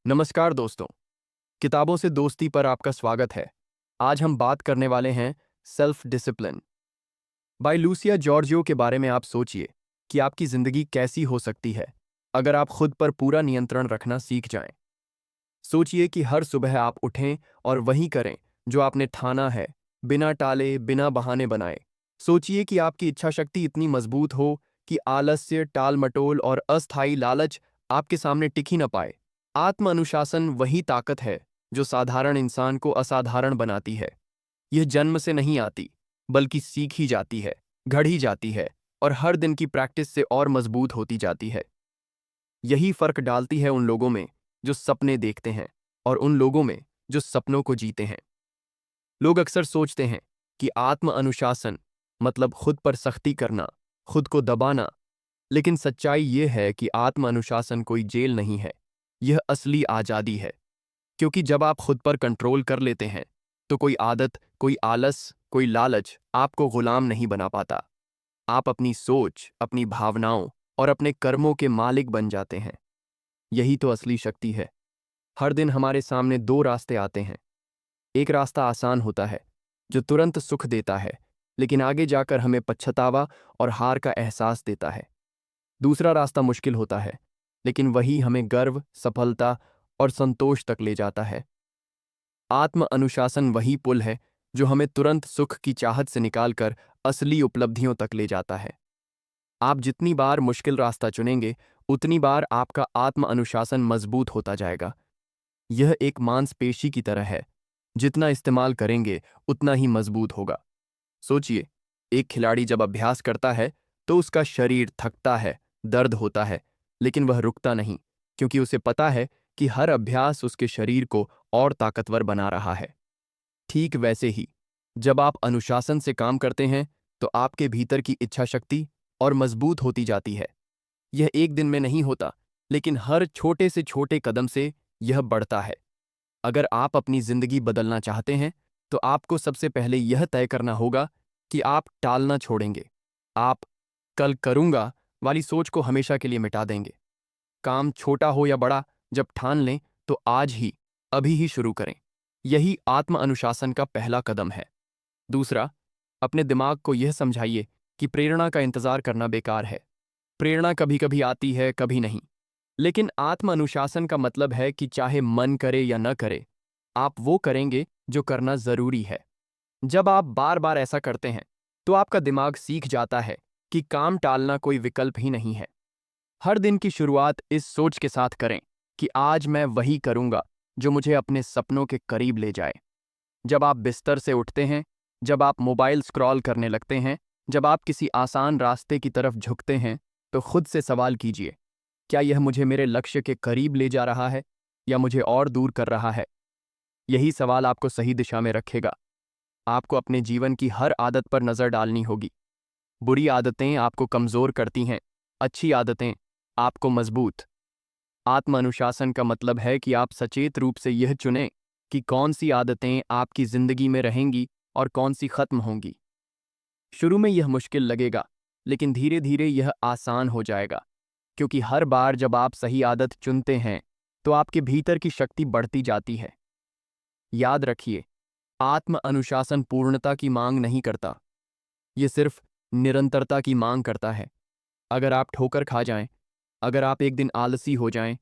नमस्कार दोस्तों, किताबों से दोस्ती पर आपका स्वागत है। आज हम बात करने वाले हैं self discipline by Lucia Giorgio के बारे में। आप सोचिए कि आपकी जिंदगी कैसी हो सकती है अगर आप खुद पर पूरा नियंत्रण रखना सीख जाएं। सोचिए कि हर सुबह आप उठें और वही करें जो आपने ठाना है, बिना टाले, बिना बहाने बनाए। सोचिए कि आपकी इच्छा शक्ति इतनी मजबूत हो कि आलस्य, टाल-मटोल और अस्थायी लालच आपके सामने टिक ही न पाए। आत्म अनुशासन वही ताकत है जो साधारण इंसान को असाधारण बनाती है। यह जन्म से नहीं आती, बल्कि सीखी जाती है, गढ़ी जाती है और हर दिन की प्रैक्टिस से और मजबूत होती जाती है। यही फर्क डालती है उन लोगों में जो सपने देखते हैं और उन लोगों में जो सपनों को जीते हैं। लोग अक्सर सोचते हैं कि आत्म अनुशासन मतलब खुद पर सख्ती करना, खुद को दबाना, लेकिन सच्चाई यह है कि आत्म अनुशासन कोई जेल नहीं है, यह असली आज़ादी है। क्योंकि जब आप खुद पर कंट्रोल कर लेते हैं, तो कोई आदत, कोई आलस, कोई लालच आपको गुलाम नहीं बना पाता। आप अपनी सोच, अपनी भावनाओं और अपने कर्मों के मालिक बन जाते हैं। यही तो असली शक्ति है। हर दिन हमारे सामने दो रास्ते आते हैं। एक रास्ता आसान होता है, जो तुरंत सुख देता है, लेकिन आगे जाकर हमें पछतावा और हार का एहसास देता है। दूसरा रास्ता मुश्किल होता है, लेकिन वही हमें गर्व, सफलता और संतोष तक ले जाता है। आत्म अनुशासन वही पुल है जो हमें तुरंत सुख की चाहत से निकालकर असली उपलब्धियों तक ले जाता है। आप जितनी बार मुश्किल रास्ता चुनेंगे, उतनी बार आपका आत्म अनुशासन मजबूत होता जाएगा। यह एक मांसपेशी की तरह है, जितना इस्तेमाल करेंगे उतना ही मजबूत होगा। सोचिए, एक खिलाड़ी जब अभ्यास करता है तो उसका शरीर थकता है, दर्द होता है, लेकिन वह रुकता नहीं, क्योंकि उसे पता है कि हर अभ्यास उसके शरीर को और ताकतवर बना रहा है। ठीक वैसे ही, जब आप अनुशासन से काम करते हैं, तो आपके भीतर की इच्छा शक्ति और मजबूत होती जाती है। यह एक दिन में नहीं होता, लेकिन हर छोटे से छोटे कदम से यह बढ़ता है। अगर आप अपनी जिंदगी बदलना चाहते हैं, तो आपको सबसे पहले यह तय करना होगा कि आप टालना छोड़ेंगे। आप कल करूंगा वाली सोच को हमेशा के लिए मिटा देंगे। काम छोटा हो या बड़ा, जब ठान लें तो आज ही, अभी ही शुरू करें। यही आत्म अनुशासन का पहला कदम है। दूसरा, अपने दिमाग को यह समझाइए कि प्रेरणा का इंतजार करना बेकार है। प्रेरणा कभी कभी आती है, कभी नहीं। लेकिन आत्म अनुशासन का मतलब है कि चाहे मन करे या न करे, आप वो करेंगे जो करना जरूरी है। जब आप बार बार ऐसा करते हैं, तो आपका दिमाग सीख जाता है कि काम टालना कोई विकल्प ही नहीं है। हर दिन की शुरुआत इस सोच के साथ करें कि आज मैं वही करूंगा जो मुझे अपने सपनों के करीब ले जाए। जब आप बिस्तर से उठते हैं, जब आप मोबाइल स्क्रॉल करने लगते हैं, जब आप किसी आसान रास्ते की तरफ झुकते हैं, तो खुद से सवाल कीजिए, क्या यह मुझे मेरे लक्ष्य के करीब ले जा रहा है या मुझे और दूर कर रहा है? यही सवाल आपको सही दिशा में रखेगा। आपको अपने जीवन की हर आदत पर नजर डालनी होगी। बुरी आदतें आपको कमजोर करती हैं, अच्छी आदतें आपको मजबूत। आत्म अनुशासन का मतलब है कि आप सचेत रूप से यह चुनें कि कौन सी आदतें आपकी जिंदगी में रहेंगी और कौन सी खत्म होंगी। शुरू में यह मुश्किल लगेगा, लेकिन धीरे धीरे यह आसान हो जाएगा, क्योंकि हर बार जब आप सही आदत चुनते हैं, तो आपके भीतर की शक्ति बढ़ती जाती है। याद रखिए, आत्म अनुशासन पूर्णता की मांग नहीं करता, ये सिर्फ निरंतरता की मांग करता है। अगर आप ठोकर खा जाएं, अगर आप एक दिन आलसी हो जाएं,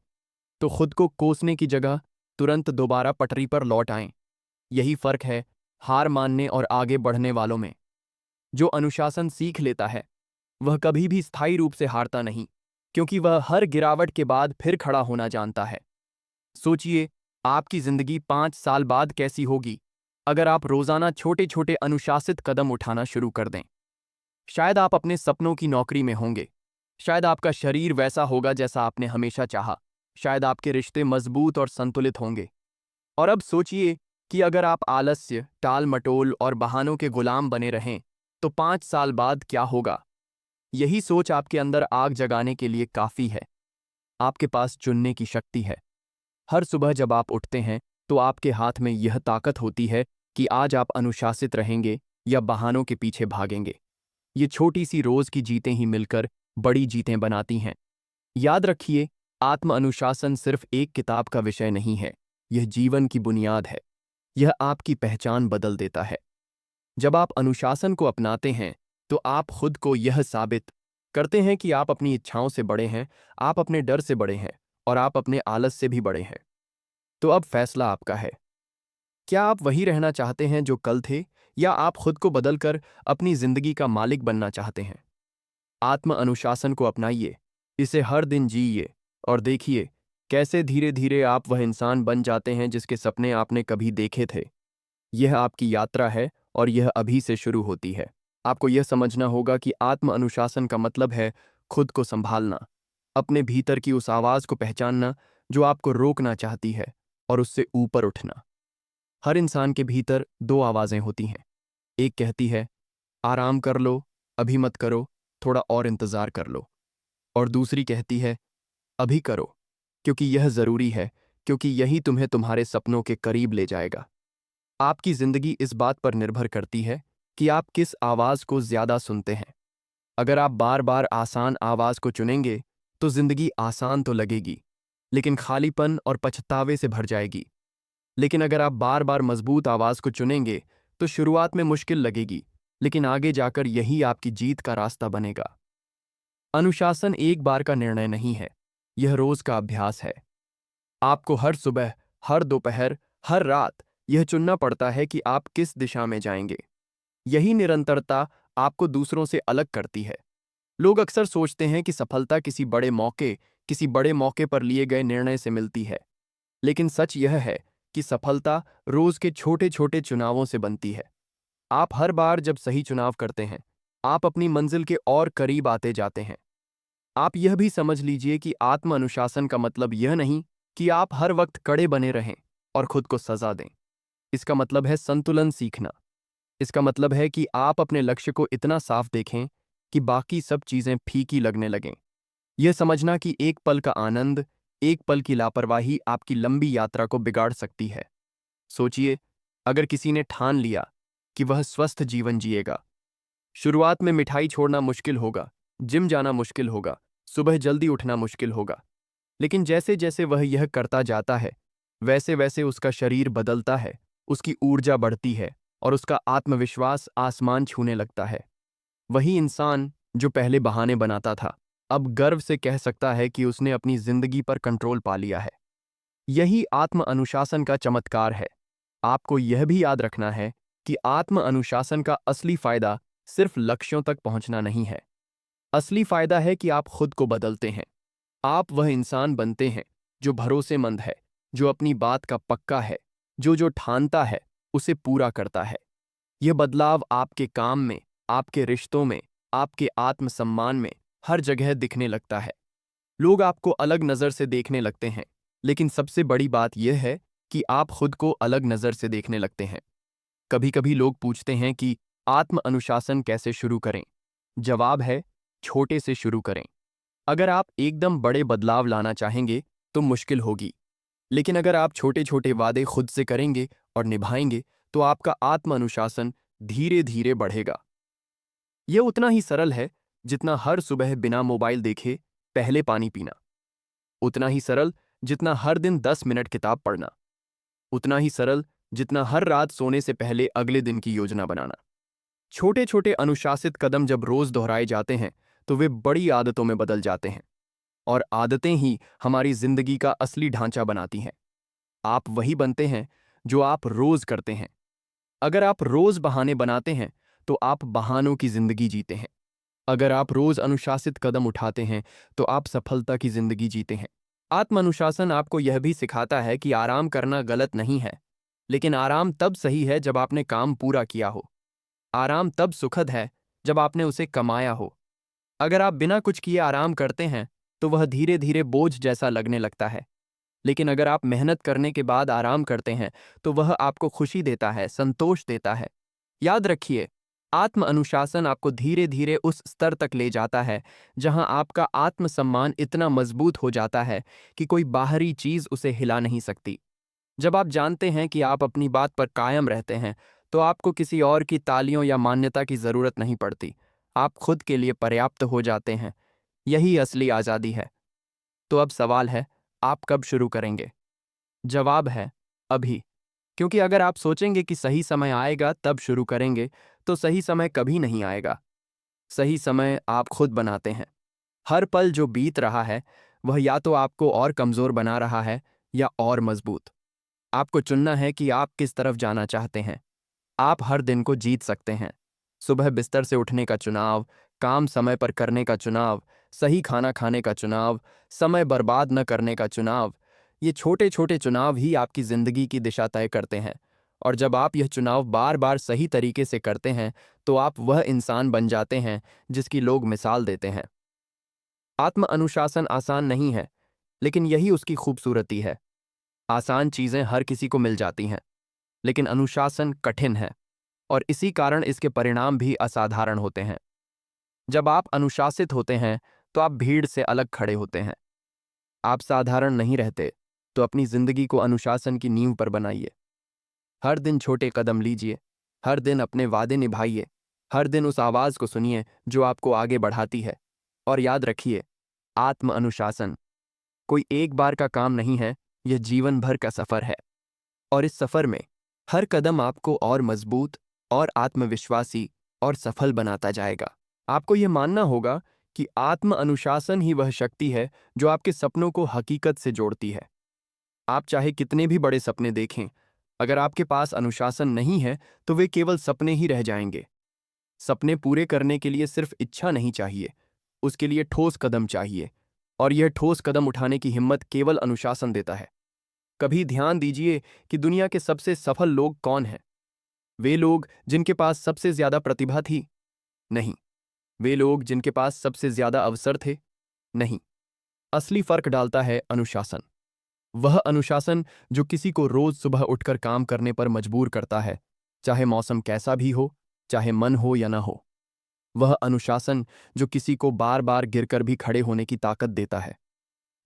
तो खुद को कोसने की जगह तुरंत दोबारा पटरी पर लौट आएं। यही फर्क है हार मानने और आगे बढ़ने वालों में। जो अनुशासन सीख लेता है, वह कभी भी स्थायी रूप से हारता नहीं, क्योंकि वह हर गिरावट के बाद फिर खड़ा होना जानता है। सोचिए, आपकी जिंदगी 5 साल बाद कैसी होगी अगर आप रोजाना छोटे छोटे अनुशासित कदम उठाना शुरू कर दें। शायद आप अपने सपनों की नौकरी में होंगे, शायद आपका शरीर वैसा होगा जैसा आपने हमेशा चाहा, शायद आपके रिश्ते मजबूत और संतुलित होंगे। और अब सोचिए कि अगर आप आलस्य, टाल मटोल और बहानों के गुलाम बने रहें, तो 5 साल बाद क्या होगा? यही सोच आपके अंदर आग जगाने के लिए काफी है। आपके पास चुनने की शक्ति है। हर सुबह जब आप उठते हैं, तो आपके हाथ में यह ताकत होती है कि आज आप अनुशासित रहेंगे या बहानों के पीछे भागेंगे। ये छोटी सी रोज की जीतें ही मिलकर बड़ी जीतें बनाती हैं। याद रखिए, आत्म अनुशासन सिर्फ एक किताब का विषय नहीं है, यह जीवन की बुनियाद है। यह आपकी पहचान बदल देता है। जब आप अनुशासन को अपनाते हैं, तो आप खुद को यह साबित करते हैं कि आप अपनी इच्छाओं से बड़े हैं, आप अपने डर से बड़े हैं और आप अपने आलस से भी बड़े हैं। तो अब फैसला आपका है। क्या आप वही रहना चाहते हैं जो कल थे, या आप खुद को बदलकर अपनी जिंदगी का मालिक बनना चाहते हैं? आत्म अनुशासन को अपनाइए, इसे हर दिन जिइए और देखिए कैसे धीरे धीरे आप वह इंसान बन जाते हैं जिसके सपने आपने कभी देखे थे। यह आपकी यात्रा है और यह अभी से शुरू होती है। आपको यह समझना होगा कि आत्म अनुशासन का मतलब है खुद को संभालना, अपने भीतर की उस आवाज को पहचानना जो आपको रोकना चाहती है, और उससे ऊपर उठना। हर इंसान के भीतर दो आवाजें होती हैं। एक कहती है, आराम कर लो, अभी मत करो, थोड़ा और इंतजार कर लो। और दूसरी कहती है, अभी करो, क्योंकि यह जरूरी है, क्योंकि यही तुम्हें तुम्हारे सपनों के करीब ले जाएगा। आपकी जिंदगी इस बात पर निर्भर करती है कि आप किस आवाज को ज्यादा सुनते हैं। अगर आप बार बार आसान आवाज को चुनेंगे, तो जिंदगी आसान तो लगेगी, लेकिन खालीपन और पछतावे से भर जाएगी। लेकिन अगर आप बार बार मजबूत आवाज को चुनेंगे, तो शुरुआत में मुश्किल लगेगी, लेकिन आगे जाकर यही आपकी जीत का रास्ता बनेगा। अनुशासन एक बार का निर्णय नहीं है, यह रोज का अभ्यास है। आपको हर सुबह, हर दोपहर, हर रात यह चुनना पड़ता है कि आप किस दिशा में जाएंगे। यही निरंतरता आपको दूसरों से अलग करती है। लोग अक्सर सोचते हैं कि सफलता किसी बड़े मौके पर लिए गए निर्णय से मिलती है, लेकिन सच यह है कि सफलता रोज के छोटे छोटे चुनावों से बनती है। आप हर बार जब सही चुनाव करते हैं, आप अपनी मंजिल के और करीब आते जाते हैं। आप यह भी समझ लीजिए कि आत्म अनुशासन का मतलब यह नहीं कि आप हर वक्त कड़े बने रहें और खुद को सजा दें। इसका मतलब है संतुलन सीखना। इसका मतलब है कि आप अपने लक्ष्य को इतना साफ देखें कि बाकी सब चीजें फीकी लगने लगें। यह समझना कि एक पल का आनंद, एक पल की लापरवाही आपकी लंबी यात्रा को बिगाड़ सकती है। सोचिए, अगर किसी ने ठान लिया कि वह स्वस्थ जीवन जिएगा, शुरुआत में मिठाई छोड़ना मुश्किल होगा, जिम जाना मुश्किल होगा, सुबह जल्दी उठना मुश्किल होगा। लेकिन जैसे जैसे वह यह करता जाता है, वैसे वैसे उसका शरीर बदलता है, उसकी ऊर्जा बढ़ती है और उसका आत्मविश्वास आसमान छूने लगता है। वही इंसान जो पहले बहाने बनाता था, अब गर्व से कह सकता है कि उसने अपनी जिंदगी पर कंट्रोल पा लिया है। यही आत्म अनुशासन का चमत्कार है। आपको यह भी याद रखना है कि आत्म अनुशासन का असली फायदा सिर्फ लक्ष्यों तक पहुंचना नहीं है। असली फायदा है कि आप खुद को बदलते हैं। आप वह इंसान बनते हैं जो भरोसेमंद है, जो अपनी बात का पक्का है, जो ठानता है उसे पूरा करता है। यह बदलाव आपके काम में, आपके रिश्तों में, आपके आत्मसम्मान में हर जगह दिखने लगता है। लोग आपको अलग नज़र से देखने लगते हैं, लेकिन सबसे बड़ी बात यह है कि आप खुद को अलग नज़र से देखने लगते हैं। कभी कभी लोग पूछते हैं कि आत्म अनुशासन कैसे शुरू करें। जवाब है, छोटे से शुरू करें। अगर आप एकदम बड़े बदलाव लाना चाहेंगे, तो मुश्किल होगी, लेकिन अगर आप छोटे छोटे वादे खुद से करेंगे और निभाएंगे, तो आपका आत्म अनुशासन धीरे धीरे बढ़ेगा। यह उतना ही सरल है जितना हर सुबह बिना मोबाइल देखे पहले पानी पीना, उतना ही सरल जितना हर दिन 10 मिनट किताब पढ़ना, उतना ही सरल जितना हर रात सोने से पहले अगले दिन की योजना बनाना। छोटे छोटे अनुशासित कदम जब रोज दोहराए जाते हैं, तो वे बड़ी आदतों में बदल जाते हैं, और आदतें ही हमारी जिंदगी का असली ढांचा बनाती हैं। आप वही बनते हैं जो आप रोज करते हैं। अगर आप रोज बहाने बनाते हैं, तो आप बहानों की जिंदगी जीते हैं। अगर आप रोज अनुशासित कदम उठाते हैं, तो आप सफलता की जिंदगी जीते हैं। आत्म अनुशासन आपको यह भी सिखाता है कि आराम करना गलत नहीं है, लेकिन आराम तब सही है जब आपने काम पूरा किया हो। आराम तब सुखद है जब आपने उसे कमाया हो। अगर आप बिना कुछ किए आराम करते हैं, तो वह धीरे धीरे बोझ जैसा लगने लगता है। लेकिन अगर आप मेहनत करने के बाद आराम करते हैं, तो वह आपको खुशी देता है, संतोष देता है। याद रखिए, आत्म अनुशासन आपको धीरे धीरे उस स्तर तक ले जाता है जहां आपका आत्मसम्मान इतना मजबूत हो जाता है कि कोई बाहरी चीज उसे हिला नहीं सकती। जब आप जानते हैं कि आप अपनी बात पर कायम रहते हैं, तो आपको किसी और की तालियों या मान्यता की जरूरत नहीं पड़ती। आप खुद के लिए पर्याप्त हो जाते हैं। यही असली आज़ादी है। तो अब सवाल है, आप कब शुरू करेंगे? जवाब है, अभी। क्योंकि अगर आप सोचेंगे कि सही समय आएगा तब शुरू करेंगे, तो सही समय कभी नहीं आएगा। सही समय आप खुद बनाते हैं। हर पल जो बीत रहा है, वह या तो आपको और कमजोर बना रहा है या और मजबूत। आपको चुनना है कि आप किस तरफ जाना चाहते हैं। आप हर दिन को जीत सकते हैं। सुबह बिस्तर से उठने का चुनाव, काम समय पर करने का चुनाव, सही खाना खाने का चुनाव, समय बर्बाद न करने का चुनाव। ये छोटे छोटे चुनाव ही आपकी जिंदगी की दिशा तय करते हैं। और जब आप यह चुनाव बार बार सही तरीके से करते हैं, तो आप वह इंसान बन जाते हैं जिसकी लोग मिसाल देते हैं। आत्म अनुशासन आसान नहीं है, लेकिन यही उसकी खूबसूरती है। आसान चीजें हर किसी को मिल जाती हैं, लेकिन अनुशासन कठिन है, और इसी कारण इसके परिणाम भी असाधारण होते हैं। जब आप अनुशासित होते हैं, तो आप भीड़ से अलग खड़े होते हैं। आप साधारण नहीं रहते, तो अपनी जिंदगी को अनुशासन की नींव पर बनाइए। हर दिन छोटे कदम लीजिए, हर दिन अपने वादे निभाइए, हर दिन उस आवाज को सुनिए जो आपको आगे बढ़ाती है। और याद रखिए, आत्म अनुशासन कोई एक बार का काम नहीं है, यह जीवन भर का सफर है। और इस सफर में हर कदम आपको और मजबूत, और आत्मविश्वासी, और सफल बनाता जाएगा। आपको यह मानना होगा कि आत्म अनुशासन ही वह शक्ति है जो आपके सपनों को हकीकत से जोड़ती है। आप चाहे कितने भी बड़े सपने देखें, अगर आपके पास अनुशासन नहीं है, तो वे केवल सपने ही रह जाएंगे। सपने पूरे करने के लिए सिर्फ इच्छा नहीं चाहिए, उसके लिए ठोस कदम चाहिए। और यह ठोस कदम उठाने की हिम्मत केवल अनुशासन देता है। कभी ध्यान दीजिए कि दुनिया के सबसे सफल लोग कौन हैं? वे लोग जिनके पास सबसे ज्यादा प्रतिभा थी? नहीं। वे लोग जिनके पास सबसे ज्यादा अवसर थे? नहीं। असली फर्क डालता है अनुशासन। वह अनुशासन जो किसी को रोज सुबह उठकर काम करने पर मजबूर करता है, चाहे मौसम कैसा भी हो, चाहे मन हो या ना हो। वह अनुशासन जो किसी को बार बार गिरकर भी खड़े होने की ताकत देता है।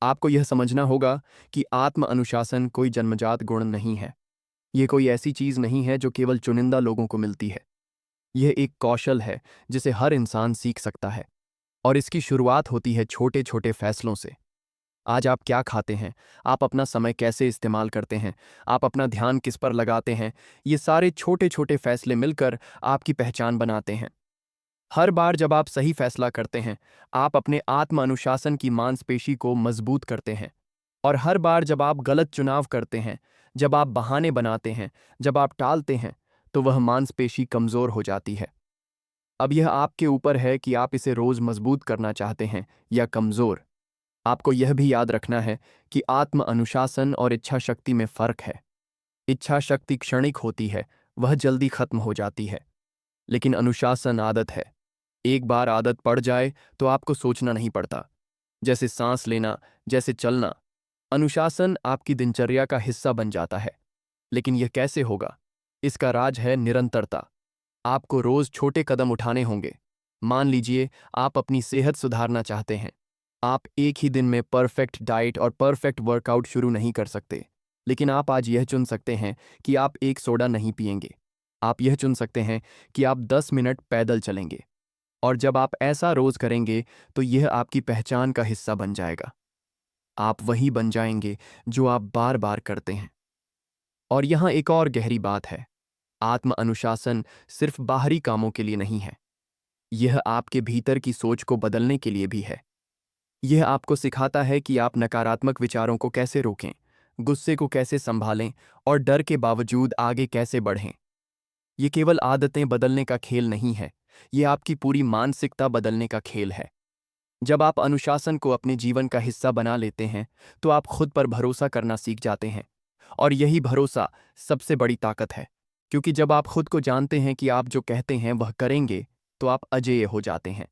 आपको यह समझना होगा कि आत्म अनुशासन कोई जन्मजात गुण नहीं है। यह कोई ऐसी चीज नहीं है जो केवल चुनिंदा लोगों को मिलती है। यह एक कौशल है जिसे हर इंसान सीख सकता है। और इसकी शुरुआत होती है छोटे छोटे फैसलों से। आज आप क्या खाते हैं, आप अपना समय कैसे इस्तेमाल करते हैं, आप अपना ध्यान किस पर लगाते हैं, ये सारे छोटे छोटे फैसले मिलकर आपकी पहचान बनाते हैं। हर बार जब आप सही फैसला करते हैं, आप अपने आत्म अनुशासन की मांसपेशी को मजबूत करते हैं। और हर बार जब आप गलत चुनाव करते हैं, जब आप बहाने बनाते हैं, जब आप टालते हैं, तो वह मांसपेशी कमजोर हो जाती है। अब यह आपके ऊपर है कि आप इसे रोज मजबूत करना चाहते हैं या कमजोर। आपको यह भी याद रखना है कि आत्म अनुशासन और इच्छा शक्ति में फर्क है। इच्छा शक्ति क्षणिक होती है, वह जल्दी खत्म हो जाती है। लेकिन अनुशासन आदत है। एक बार आदत पड़ जाए तो आपको सोचना नहीं पड़ता। जैसे सांस लेना, जैसे चलना। अनुशासन आपकी दिनचर्या का हिस्सा बन जाता है। लेकिन यह कैसे होगा? इसका राज है निरंतरता। आपको रोज छोटे कदम उठाने होंगे। मान लीजिए आप अपनी सेहत सुधारना चाहते हैं। आप एक ही दिन में परफेक्ट डाइट और परफेक्ट वर्कआउट शुरू नहीं कर सकते। लेकिन आप आज यह चुन सकते हैं कि आप एक सोडा नहीं पिएंगे। आप यह चुन सकते हैं कि आप 10 मिनट पैदल चलेंगे। और जब आप ऐसा रोज करेंगे, तो यह आपकी पहचान का हिस्सा बन जाएगा। आप वही बन जाएंगे जो आप बार बार करते हैं। और यहां एक और गहरी बात है। आत्म अनुशासन सिर्फ बाहरी कामों के लिए नहीं है। यह आपके भीतर की सोच को बदलने के लिए भी है। यह आपको सिखाता है कि आप नकारात्मक विचारों को कैसे रोकें, गुस्से को कैसे संभालें, और डर के बावजूद आगे कैसे बढ़ें। ये केवल आदतें बदलने का खेल नहीं है, ये आपकी पूरी मानसिकता बदलने का खेल है। जब आप अनुशासन को अपने जीवन का हिस्सा बना लेते हैं, तो आप खुद पर भरोसा करना सीख जाते हैं। और यही भरोसा सबसे बड़ी ताकत है। क्योंकि जब आप खुद को जानते हैं कि आप जो कहते हैं वह करेंगे, तो आप अजेय हो जाते हैं।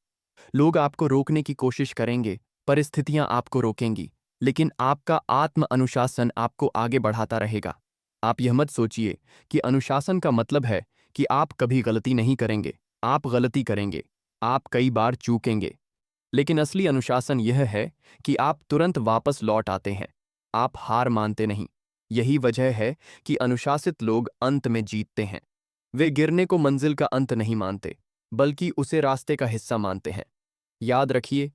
लोग आपको रोकने की कोशिश करेंगे, परिस्थितियां आपको रोकेंगी, लेकिन आपका आत्म अनुशासन आपको आगे बढ़ाता रहेगा। आप यह मत सोचिए कि अनुशासन का मतलब है कि आप कभी गलती नहीं करेंगे। आप गलती करेंगे, आप कई बार चूकेंगे। लेकिन असली अनुशासन यह है कि आप तुरंत वापस लौट आते हैं। आप हार मानते नहीं। यही वजह है कि अनुशासित लोग अंत में जीतते हैं। वे गिरने को मंजिल का अंत नहीं मानते, बल्कि उसे रास्ते का हिस्सा मानते हैं। याद रखिए,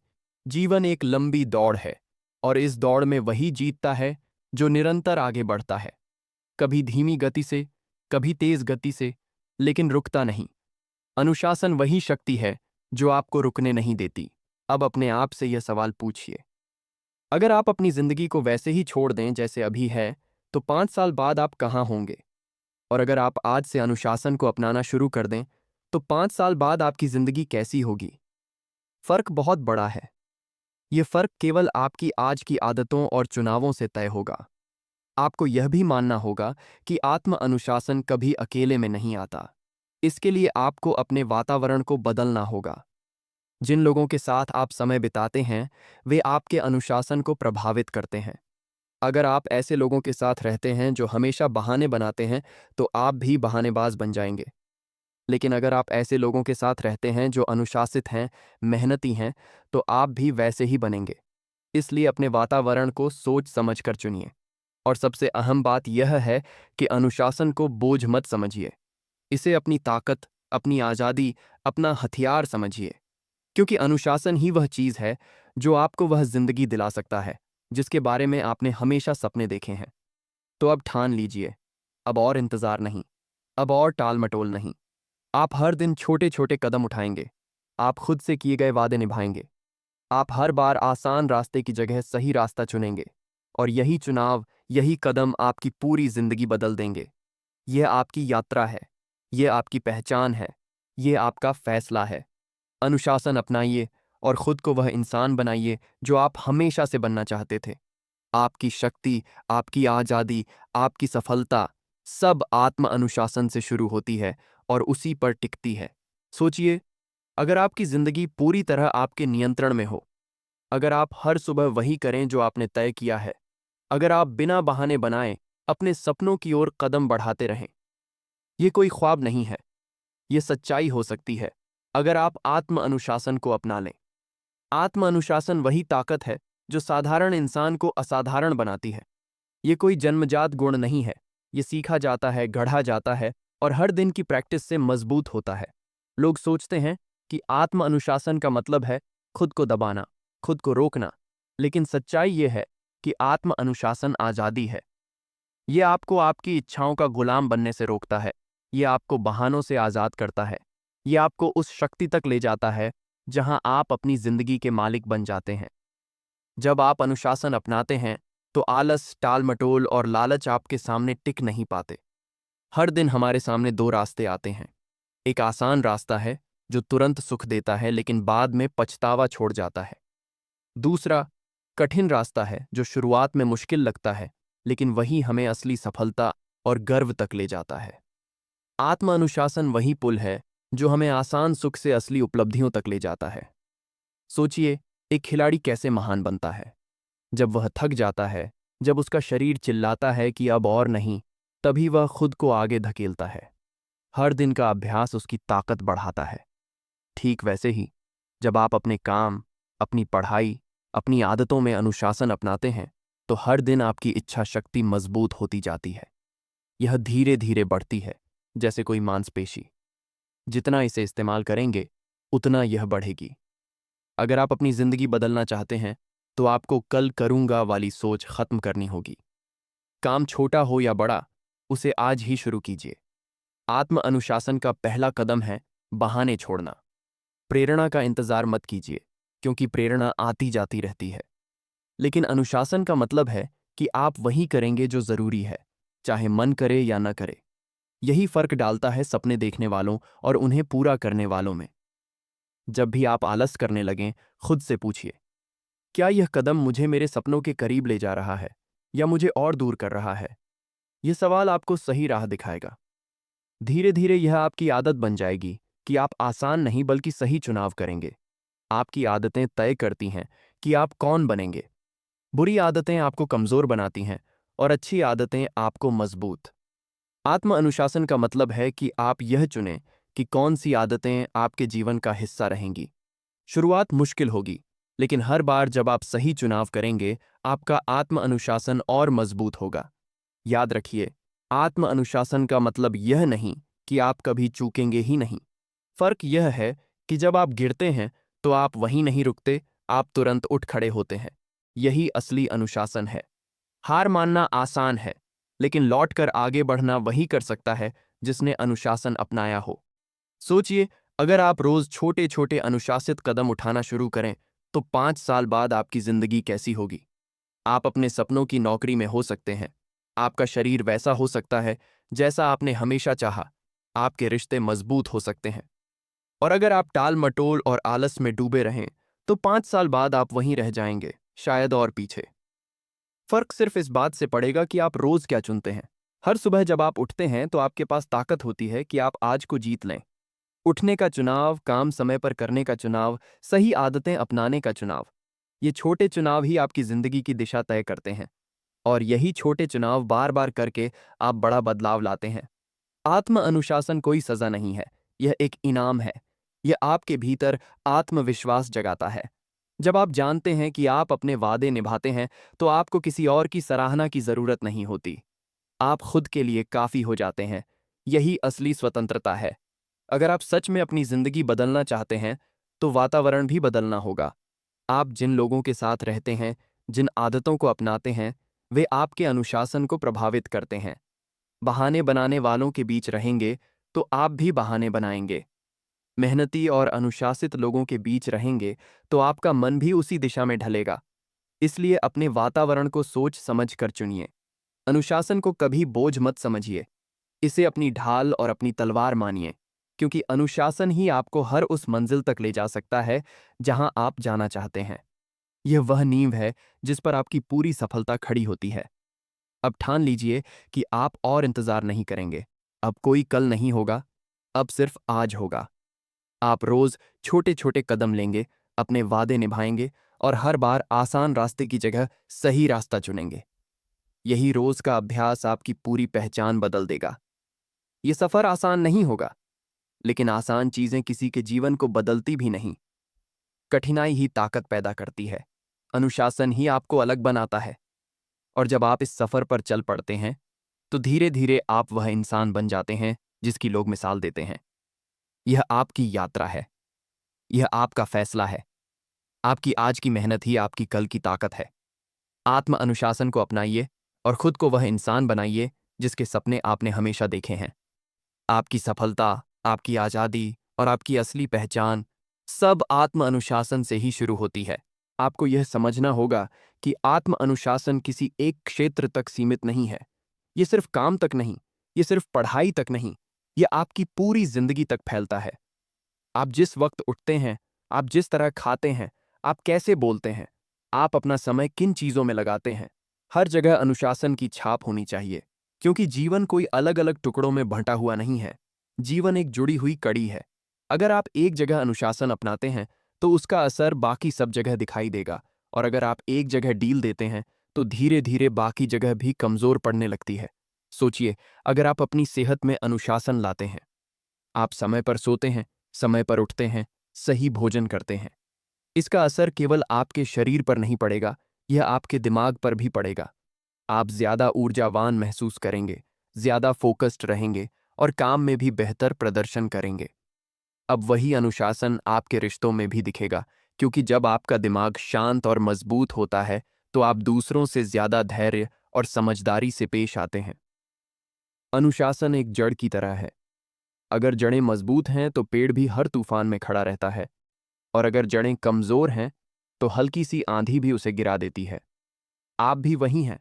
जीवन एक लंबी दौड़ है। और इस दौड़ में वही जीतता है जो निरंतर आगे बढ़ता है, कभी धीमी गति से, कभी तेज गति से, लेकिन रुकता नहीं। अनुशासन वही शक्ति है जो आपको रुकने नहीं देती। अब अपने आप से यह सवाल पूछिए, अगर आप अपनी जिंदगी को वैसे ही छोड़ दें जैसे अभी है, तो 5 साल बाद आप कहाँ होंगे? और अगर आप आज से अनुशासन को अपनाना शुरू कर दें, तो 5 साल बाद आपकी जिंदगी कैसी होगी? फर्क बहुत बड़ा है। ये फर्क केवल आपकी आज की आदतों और चुनावों से तय होगा। आपको यह भी मानना होगा कि आत्म अनुशासन कभी अकेले में नहीं आता। इसके लिए आपको अपने वातावरण को बदलना होगा। जिन लोगों के साथ आप समय बिताते हैं, वे आपके अनुशासन को प्रभावित करते हैं। अगर आप ऐसे लोगों के साथ रहते हैं जो हमेशा बहाने बनाते हैं, तो आप भी बहानेबाज बन जाएंगे। लेकिन अगर आप ऐसे लोगों के साथ रहते हैं जो अनुशासित हैं, मेहनती हैं, तो आप भी वैसे ही बनेंगे। इसलिए अपने वातावरण को सोच समझ कर चुनिए। और सबसे अहम बात यह है कि अनुशासन को बोझ मत समझिए। इसे अपनी ताकत, अपनी आज़ादी, अपना हथियार समझिए। क्योंकि अनुशासन ही वह चीज़ है जो आपको वह जिंदगी दिला सकता है जिसके बारे में आपने हमेशा सपने देखे हैं। तो अब ठान लीजिए, अब और इंतज़ार नहीं, अब और टाल मटोल नहीं। आप हर दिन छोटे छोटे कदम उठाएंगे, आप खुद से किए गए वादे निभाएंगे, आप हर बार आसान रास्ते की जगह सही रास्ता चुनेंगे। और यही चुनाव, यही कदम आपकी पूरी जिंदगी बदल देंगे। यह आपकी यात्रा है, यह आपकी पहचान है, यह आपका फैसला है। अनुशासन अपनाइए और खुद को वह इंसान बनाइए जो आप हमेशा से बनना चाहते थे। आपकी शक्ति, आपकी आज़ादी, आपकी सफलता सब आत्म अनुशासन से शुरू होती है और उसी पर टिकती है। सोचिए, अगर आपकी जिंदगी पूरी तरह आपके नियंत्रण में हो, अगर आप हर सुबह वही करें जो आपने तय किया है, अगर आप बिना बहाने बनाए अपने सपनों की ओर कदम बढ़ाते रहें, ये कोई ख्वाब नहीं है, ये सच्चाई हो सकती है अगर आप आत्म अनुशासन को अपना लें। आत्म अनुशासन वही ताकत है जो साधारण इंसान को असाधारण बनाती है। ये कोई जन्मजात गुण नहीं है, ये सीखा जाता है, गढ़ा जाता है और हर दिन की प्रैक्टिस से मजबूत होता है। लोग सोचते हैं कि आत्म अनुशासन का मतलब है खुद को दबाना, खुद को रोकना, लेकिन सच्चाई ये है कि आत्म अनुशासन आज़ादी है। ये आपको आपकी इच्छाओं का गुलाम बनने से रोकता है, ये आपको बहानों से आज़ाद करता है, ये आपको उस शक्ति तक ले जाता है जहां आप अपनी जिंदगी के मालिक बन जाते हैं। जब आप अनुशासन अपनाते हैं, तो आलस, टाल-मटोल और लालच आपके सामने टिक नहीं पाते। हर दिन हमारे सामने दो रास्ते आते हैं। एक आसान रास्ता है जो तुरंत सुख देता है लेकिन बाद में पछतावा छोड़ जाता है। दूसरा कठिन रास्ता है जो शुरुआत में मुश्किल लगता है, लेकिन वही हमें असली सफलता और गर्व तक ले जाता है। आत्म अनुशासन वही पुल है जो हमें आसान सुख से असली उपलब्धियों तक ले जाता है। सोचिए, एक खिलाड़ी कैसे महान बनता है? जब वह थक जाता है, जब उसका शरीर चिल्लाता है कि अब और नहीं, तभी वह खुद को आगे धकेलता है। हर दिन का अभ्यास उसकी ताकत बढ़ाता है। ठीक वैसे ही, जब आप अपने काम, अपनी पढ़ाई, अपनी आदतों में अनुशासन अपनाते हैं, तो हर दिन आपकी इच्छा शक्ति मजबूत होती जाती है। यह धीरे धीरे बढ़ती है, जैसे कोई मांसपेशी। जितना इसे इस्तेमाल करेंगे, उतना यह बढ़ेगी। अगर आप अपनी जिंदगी बदलना चाहते हैं, तो आपको कल करूंगा वाली सोच खत्म करनी होगी। काम छोटा हो या बड़ा, उसे आज ही शुरू कीजिए। आत्म अनुशासन का पहला कदम है बहाने छोड़ना। प्रेरणा का इंतजार मत कीजिए, क्योंकि प्रेरणा आती जाती रहती है। लेकिन अनुशासन का मतलब है कि आप वही करेंगे जो जरूरी है, चाहे मन करे या न करे। यही फर्क डालता है सपने देखने वालों और उन्हें पूरा करने वालों में। जब भी आप आलस करने लगें, खुद से पूछिए, क्या यह कदम मुझे मेरे सपनों के करीब ले जा रहा है या मुझे और दूर कर रहा है? यह सवाल आपको सही राह दिखाएगा। धीरे धीरे यह आपकी आदत बन जाएगी कि आप आसान नहीं बल्कि सही चुनाव करेंगे। आपकी आदतें तय करती हैं कि आप कौन बनेंगे। बुरी आदतें आपको कमजोर बनाती हैं और अच्छी आदतें आपको मजबूत। आत्म अनुशासन का मतलब है कि आप यह चुनें कि कौन सी आदतें आपके जीवन का हिस्सा रहेंगी। शुरुआत मुश्किल होगी, लेकिन हर बार जब आप सही चुनाव करेंगे, आपका आत्म अनुशासन और मजबूत होगा। याद रखिए, आत्म अनुशासन का मतलब यह नहीं कि आप कभी चूकेंगे ही नहीं। फर्क यह है कि जब आप गिरते हैं, तो आप वहीं नहीं रुकते, आप तुरंत उठ खड़े होते हैं। यही असली अनुशासन है। हार मानना आसान है, लेकिन लौटकर आगे बढ़ना वही कर सकता है जिसने अनुशासन अपनाया हो। सोचिए, अगर आप रोज छोटे छोटे अनुशासित कदम उठाना शुरू करें, तो 5 साल बाद आपकी जिंदगी कैसी होगी। आप अपने सपनों की नौकरी में हो सकते हैं। आपका शरीर वैसा हो सकता है जैसा आपने हमेशा चाहा। आपके रिश्ते मजबूत हो सकते हैं। और अगर आप टाल मटोल और आलस में डूबे रहें, तो 5 साल बाद आप वहीं रह जाएंगे, शायद और पीछे। फर्क सिर्फ इस बात से पड़ेगा कि आप रोज क्या चुनते हैं। हर सुबह जब आप उठते हैं तो आपके पास ताकत होती है कि आप आज को जीत लें। उठने का चुनाव, काम समय पर करने का चुनाव, सही आदतें अपनाने का चुनाव, ये छोटे चुनाव ही आपकी जिंदगी की दिशा तय करते हैं। और यही छोटे चुनाव बार बार करके आप बड़ा बदलाव लाते हैं। आत्म अनुशासन कोई सजा नहीं है, यह एक इनाम है। यह आपके भीतर आत्मविश्वास जगाता है। जब आप जानते हैं कि आप अपने वादे निभाते हैं, तो आपको किसी और की सराहना की जरूरत नहीं होती। आप खुद के लिए काफी हो जाते हैं। यही असली स्वतंत्रता है। अगर आप सच में अपनी जिंदगी बदलना चाहते हैं, तो वातावरण भी बदलना होगा। आप जिन लोगों के साथ रहते हैं, जिन आदतों को अपनाते हैं, वे आपके अनुशासन को प्रभावित करते हैं। बहाने बनाने वालों के बीच रहेंगे, तो आप भी बहाने बनाएंगे। मेहनती और अनुशासित लोगों के बीच रहेंगे, तो आपका मन भी उसी दिशा में ढलेगा। इसलिए अपने वातावरण को सोच समझ कर चुनिए। अनुशासन को कभी बोझ मत समझिए। इसे अपनी ढाल और अपनी तलवार मानिए, क्योंकि अनुशासन ही आपको हर उस मंजिल तक ले जा सकता है जहां आप जाना चाहते हैं। यह वह नींव है जिस पर आपकी पूरी सफलता खड़ी होती है। अब ठान लीजिए कि आप और इंतजार नहीं करेंगे। अब कोई कल नहीं होगा, अब सिर्फ आज होगा। आप रोज छोटे छोटे कदम लेंगे, अपने वादे निभाएंगे और हर बार आसान रास्ते की जगह सही रास्ता चुनेंगे। यही रोज का अभ्यास आपकी पूरी पहचान बदल देगा। ये सफर आसान नहीं होगा, लेकिन आसान चीजें किसी के जीवन को बदलती भी नहीं। कठिनाई ही ताकत पैदा करती है। अनुशासन ही आपको अलग बनाता है। और जब आप इस सफर पर चल पड़ते हैं, तो धीरे धीरे आप वह इंसान बन जाते हैं जिसकी लोग मिसाल देते हैं। यह आपकी यात्रा है। यह आपका फैसला है। आपकी आज की मेहनत ही आपकी कल की ताकत है। आत्म अनुशासन को अपनाइए और खुद को वह इंसान बनाइए जिसके सपने आपने हमेशा देखे हैं। आपकी सफलता, आपकी आज़ादी और आपकी असली पहचान सब आत्म अनुशासन से ही शुरू होती है। आपको यह समझना होगा कि आत्म अनुशासन किसी एक क्षेत्र तक सीमित नहीं है। ये सिर्फ काम तक नहीं, ये सिर्फ पढ़ाई तक नहीं, ये आपकी पूरी जिंदगी तक फैलता है। आप जिस वक्त उठते हैं, आप जिस तरह खाते हैं, आप कैसे बोलते हैं, आप अपना समय किन चीज़ों में लगाते हैं, हर जगह अनुशासन की छाप होनी चाहिए। क्योंकि जीवन कोई अलग अलग टुकड़ों में बंटा हुआ नहीं है। जीवन एक जुड़ी हुई कड़ी है। अगर आप एक जगह अनुशासन अपनाते हैं, तो उसका असर बाकी सब जगह दिखाई देगा। और अगर आप एक जगह डील देते हैं, तो धीरे धीरे बाकी जगह भी कमजोर पड़ने लगती है। सोचिए, अगर आप अपनी सेहत में अनुशासन लाते हैं, आप समय पर सोते हैं, समय पर उठते हैं, सही भोजन करते हैं, इसका असर केवल आपके शरीर पर नहीं पड़ेगा, यह आपके दिमाग पर भी पड़ेगा। आप ज्यादा ऊर्जावान महसूस करेंगे, ज्यादा फोकस्ड रहेंगे और काम में भी बेहतर प्रदर्शन करेंगे। अब वही अनुशासन आपके रिश्तों में भी दिखेगा, क्योंकि जब आपका दिमाग शांत और मजबूत होता है, तो आप दूसरों से ज्यादा धैर्य और समझदारी से पेश आते हैं। अनुशासन एक जड़ की तरह है। अगर जड़ें मजबूत हैं, तो पेड़ भी हर तूफान में खड़ा रहता है। और अगर जड़ें कमजोर हैं, तो हल्की सी आंधी भी उसे गिरा देती है। आप भी वही हैं।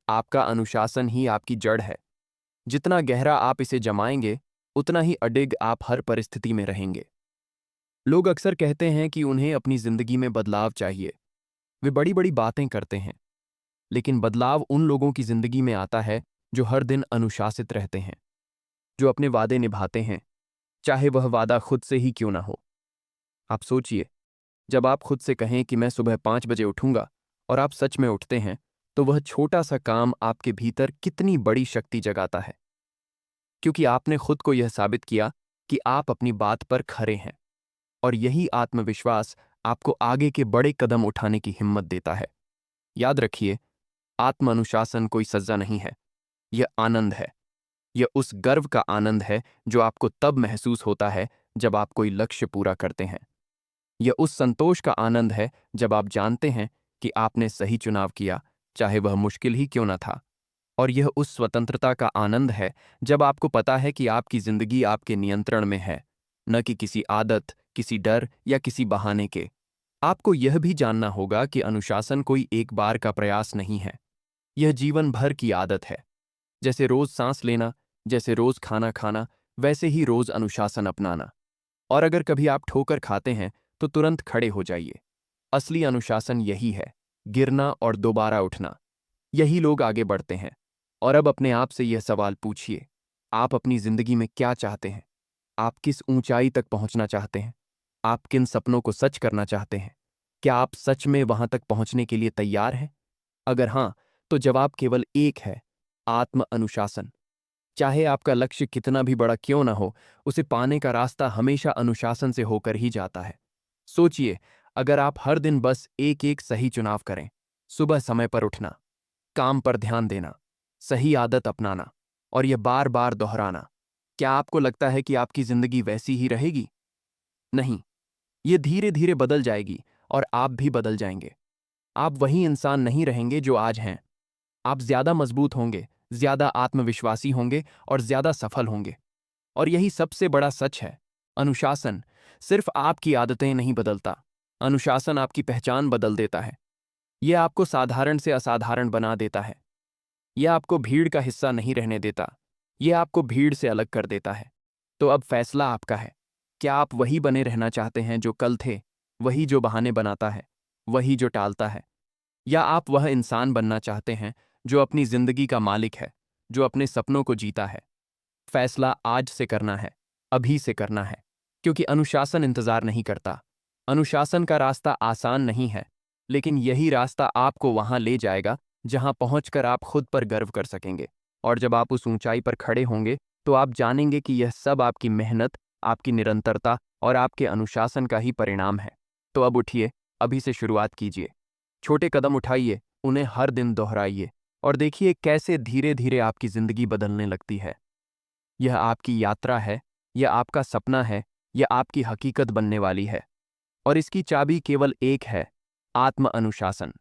आपका अनुशासन ही आपकी जड़ है। जितना गहरा आप इसे जमाएंगे, उतना ही अडिग आप हर परिस्थिति में रहेंगे। लोग अक्सर कहते हैं कि उन्हें अपनी जिंदगी में बदलाव चाहिए। वे बड़ी बड़ी बातें करते हैं, लेकिन बदलाव उन लोगों की जिंदगी में आता है जो हर दिन अनुशासित रहते हैं, जो अपने वादे निभाते हैं, चाहे वह वादा खुद से ही क्यों ना हो। आप सोचिए, जब आप खुद से कहें कि मैं सुबह 5 बजे उठूंगा, और आप सच में उठते हैं, तो वह छोटा सा काम आपके भीतर कितनी बड़ी शक्ति जगाता है। क्योंकि आपने खुद को यह साबित किया कि आप अपनी बात पर खरे हैं। और यही आत्मविश्वास आपको आगे के बड़े कदम उठाने की हिम्मत देता है। याद रखिए, आत्म अनुशासन कोई सजा नहीं है, यह आनंद है। यह उस गर्व का आनंद है जो आपको तब महसूस होता है जब आप कोई लक्ष्य पूरा करते हैं। यह उस संतोष का आनंद है जब आप जानते हैं कि आपने सही चुनाव किया, चाहे वह मुश्किल ही क्यों न था। और यह उस स्वतंत्रता का आनंद है जब आपको पता है कि आपकी जिंदगी आपके नियंत्रण में है, न कि किसी आदत, किसी डर या किसी बहाने के। आपको यह भी जानना होगा कि अनुशासन कोई एक बार का प्रयास नहीं है, यह जीवन भर की आदत है। जैसे रोज सांस लेना, जैसे रोज खाना खाना, वैसे ही रोज अनुशासन अपनाना। और अगर कभी आप ठोकर खाते हैं तो तुरंत खड़े हो जाइए। असली अनुशासन यही है, गिरना और दोबारा उठना। यही लोग आगे बढ़ते हैं। और अब अपने आप से यह सवाल पूछिए, आप अपनी जिंदगी में क्या चाहते हैं? आप किस ऊंचाई तक पहुंचना चाहते हैं? आप किन सपनों को सच करना चाहते हैं? क्या आप सच में वहां तक पहुंचने के लिए तैयार हैं? अगर हां, तो जवाब केवल एक है, आत्म अनुशासन। चाहे आपका लक्ष्य कितना भी बड़ा क्यों ना हो, उसे पाने का रास्ता हमेशा अनुशासन से होकर ही जाता है। सोचिए, अगर आप हर दिन बस एक एक सही चुनाव करें, सुबह समय पर उठना, काम पर ध्यान देना, सही आदत अपनाना और यह बार बार दोहराना, क्या आपको लगता है कि आपकी जिंदगी वैसी ही रहेगी? नहीं, ये धीरे धीरे बदल जाएगी और आप भी बदल जाएंगे। आप वही इंसान नहीं रहेंगे जो आज हैं। आप ज्यादा मजबूत होंगे, ज्यादा आत्मविश्वासी होंगे और ज्यादा सफल होंगे। और यही सबसे बड़ा सच है, अनुशासन सिर्फ आपकी आदतें नहीं बदलता, अनुशासन आपकी पहचान बदल देता है। यह आपको साधारण से असाधारण बना देता है। यह आपको भीड़ का हिस्सा नहीं रहने देता, यह आपको भीड़ से अलग कर देता है। तो अब फैसला आपका है। क्या आप वही बने रहना चाहते हैं जो कल थे, वही जो बहाने बनाता है, वही जो टालता है? या आप वह इंसान बनना चाहते हैं जो अपनी जिंदगी का मालिक है, जो अपने सपनों को जीता है? फैसला आज से करना है, अभी से करना है। क्योंकि अनुशासन इंतजार नहीं करता। अनुशासन का रास्ता आसान नहीं है, लेकिन यही रास्ता आपको वहां ले जाएगा जहां पहुंचकर आप खुद पर गर्व कर सकेंगे। और जब आप उस ऊंचाई पर खड़े होंगे तो आप जानेंगे कि यह सब आपकी मेहनत, आपकी निरंतरता और आपके अनुशासन का ही परिणाम है। तो अब उठिए, अभी से शुरुआत कीजिए। छोटे कदम उठाइए, उन्हें हर दिन दोहराइए और देखिए कैसे धीरे धीरे आपकी जिंदगी बदलने लगती है। यह आपकी यात्रा है, यह आपका सपना है, यह आपकी हकीकत बनने वाली है। और इसकी चाबी केवल एक है, आत्म अनुशासन।